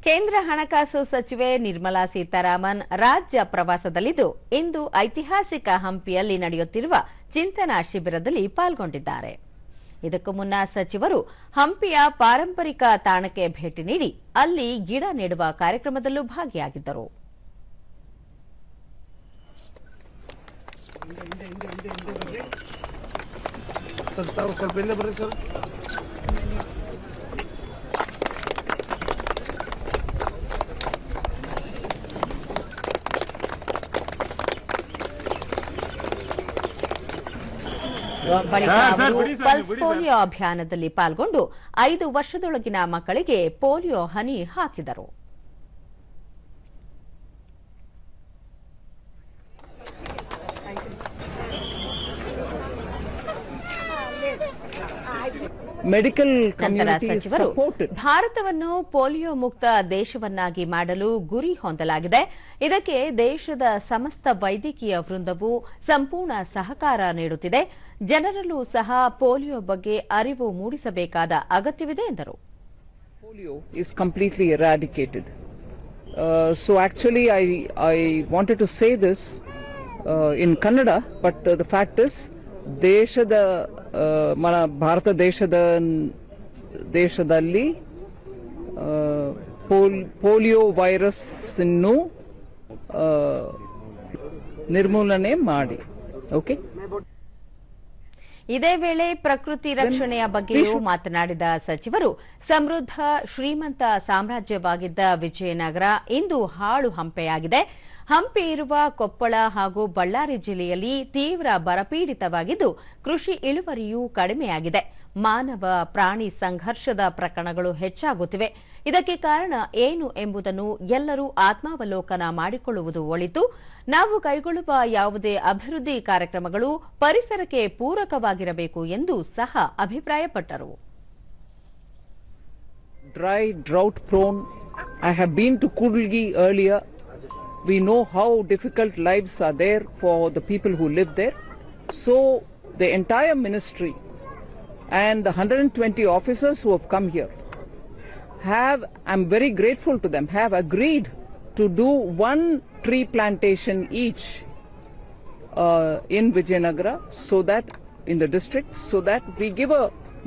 ಕೇಂದ್ರ ಹಣಕಾಸು ಸಚಿವೆ ನಿರ್ಮಲಾ ಸೀತಾರಾಮನ್ ರಾಜ್ಯ ಪ್ರವಾಸದಲ್ಲಿದ್ದು ಇಂದು ಐತಿಹಾಸಿಕ ಹಂಪಿಯಲ್ಲಿ ನಡೆಯುತ್ತಿರುವ ಚಿಂತನಾ ಶಿಬಿರದಲ್ಲಿ ಪಾಲ್ಗೊಂಡಿದ್ದಾರೆ. ಇದಕ್ಕೂ ಮುನ್ನ ಸಚಿವರು ಹಂಪಿಯ ಪಾರಂಪರಿಕ ತಾಣಕ್ಕೆ ಭೇಟಿ ನೀಡಿ ಅಲ್ಲಿ ಗಿಡ ನೆಡುವ ಕಾರ್ಯಕ್ರಮದಲ್ಲೂ ಭಾಗಿಯಾಗಿದ್ದರು. ಬಳಿಕ ಅವರು ಪಲ್ಸ್ ಪೋಲಿಯೋ ಅಭಿಯಾನದಲ್ಲಿ ಪಾಲ್ಗೊಂಡು 5 ವರ್ಷದೊಳಗಿನ ಮಕ್ಕಳಿಗೆ ಪೋಲಿಯೋ ಹನಿ ಹಾಕಿದರು. ನಂತರ ಸಚಿವರು ಭಾರತವನ್ನು ಪೋಲಿಯೋ ಮುಕ್ತ ದೇಶವನ್ನಾಗಿ ಮಾಡಲು ಗುರಿ ಹೊಂದಲಾಗಿದೆ. ಇದಕ್ಕೆ ದೇಶದ ಸಮಸ್ತ ವೈದ್ಯಕೀಯ ವೃಂದವು ಸಂಪೂರ್ಣ ಸಹಕಾರ ನೀಡುತ್ತಿದೆ. ಜನರಲ್ಲೂ ಸಹ ಪೋಲಿಯೋ ಬಗ್ಗೆ ಅರಿವು ಮೂಡಿಸಬೇಕಾದ ಅಗತ್ಯವಿದೆ ಎಂದರು. Polio is completely eradicated. So actually I wanted to say this in Kannada, but the fact is ದೇಶದ మన ಭಾರತ ದೇಶದಲ್ಲಿ ಪೋಲಿಯೋ ವೈರಸ್ ಅನ್ನು ನಿರ್ಮೂಲನೆ ಮಾಡಿ. ಓಕೆ. ಇದೇ ವೇಳೆ ಪ್ರಕೃತಿ ರಕ್ಷಣೆಯ ಬಗ್ಗೆಯೂ ಮಾತನಾಡಿದ ಸಚಿವರು ಸಮೃದ್ಧ ಶ್ರೀಮಂತ ಸಾಮ್ರಾಜ್ಯವಾಗಿದ್ದ ವಿಜಯನಗರ ಇಂದು ಹಾಳು ಹಂಪೆಯಾಗಿದೆ. ಹಂಪಿ ಇರುವ ಕೊಪ್ಪಳ ಹಾಗೂ ಬಳ್ಳಾರಿ ಜಿಲ್ಲೆಯಲ್ಲಿ ತೀವ್ರ ಬರಪೀಡಿತವಾಗಿದ್ದು ಕೃಷಿ ಇಳುವರಿಯೂ ಕಡಿಮೆಯಾಗಿದೆ. ಮಾನವ ಪ್ರಾಣಿ ಸಂಘರ್ಷದ ಪ್ರಕರಣಗಳು ಹೆಚ್ಚಾಗುತ್ತಿವೆ. ಇದಕ್ಕೆ ಕಾರಣ ಏನು ಎಂಬುದನ್ನು ಎಲ್ಲರೂ ಆತ್ಮಾವಲೋಕನ ಮಾಡಿಕೊಳ್ಳುವುದು ಒಳಿತು. ನಾವು ಕೈಗೊಳ್ಳುವ ಯಾವುದೇ ಅಭಿವೃದ್ಧಿ ಕಾರ್ಯಕ್ರಮಗಳು ಪರಿಸರಕ್ಕೆ ಪೂರಕವಾಗಿರಬೇಕು ಎಂದು ಸಹ ಅಭಿಪ್ರಾಯಪಟ್ಟರು. Dry, drought prone. I have been to Kudalgi earlier. We know how difficult lives are there for the people who live there. So the entire ministry and the 120 officers who have come here I'm very grateful to them, have agreed to do 1 tree plantation each in Vijayanagara, so that in the district, so that we give a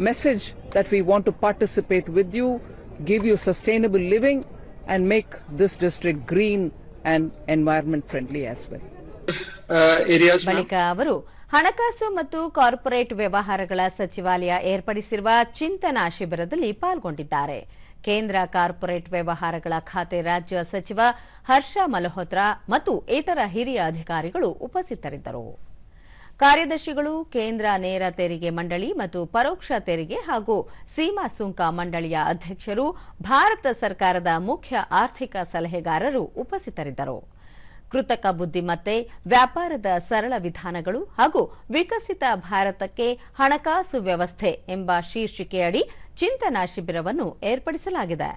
message that we want to participate with you, give you sustainable living and make this district green and environment friendly as well. ಬಳಿಕ ಅವರು ಹಣಕಾಸು ಮತ್ತು corporate ವ್ಯವಹಾರಗಳ ಸಚಿವಾಲಯ ಏರ್ಪಡಿಸಿರುವ ಚಿಂತನಾ ಶಿಬಿರದಲ್ಲಿ ಪಾಲ್ಗೊಂಡಿದ್ದಾರೆ. ಕೇಂದ್ರ ಕಾರ್ಪೊರೇಟ್ ವ್ಯವಹಾರಗಳ ಖಾತೆ ರಾಜ್ಯ ಸಚಿವ ಹರ್ಷ ಮಲ್ಹೋತ್ರಾ ಮತ್ತು ಇತರ ಹಿರಿಯ ಅಧಿಕಾರಿಗಳು ಉಪಸ್ಥಿತರಿದ್ದರು. ಕಾರ್ಯದರ್ಶಿಗಳು ಕೇಂದ್ರ ನೇರ ತೆರಿಗೆ ಮಂಡಳಿ ಮತ್ತು ಪರೋಕ್ಷ ತೆರಿಗೆ ಹಾಗೂ ಸೀಮಾ ಸುಂಕ ಮಂಡಳಿಯ ಅಧ್ಯಕ್ಷರು, ಭಾರತ ಸರ್ಕಾರದ ಮುಖ್ಯ ಆರ್ಥಿಕ ಸಲಹೆಗಾರರು ಉಪಸ್ಥಿತರಿದ್ದರು. ಕೃತಕ ಬುದ್ದಿಮತ್ತೆ, ವ್ಯಾಪಾರದ ಸರಳ ವಿಧಾನಗಳು ಹಾಗೂ ವಿಕಸಿತ ಭಾರತಕ್ಕೆ ಹಣಕಾಸು ವ್ಯವಸ್ಥೆ ಎಂಬ ಶೀರ್ಷಿಕೆಯಡಿ ಚಿಂತನಾ ಶಿಬಿರವನ್ನು ಏರ್ಪಡಿಸಲಾಗಿದೆ.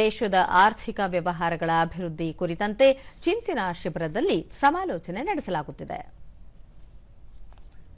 ದೇಶದ ಆರ್ಥಿಕ ವ್ಯವಹಾರಗಳ ಅಭಿವೃದ್ಧಿ ಕುರಿತಂತೆ ಚಿಂತನಾ ಶಿಬಿರದಲ್ಲಿ ಸಮಾಲೋಚನೆ ನಡೆಸಲಾಗುತ್ತಿದೆ.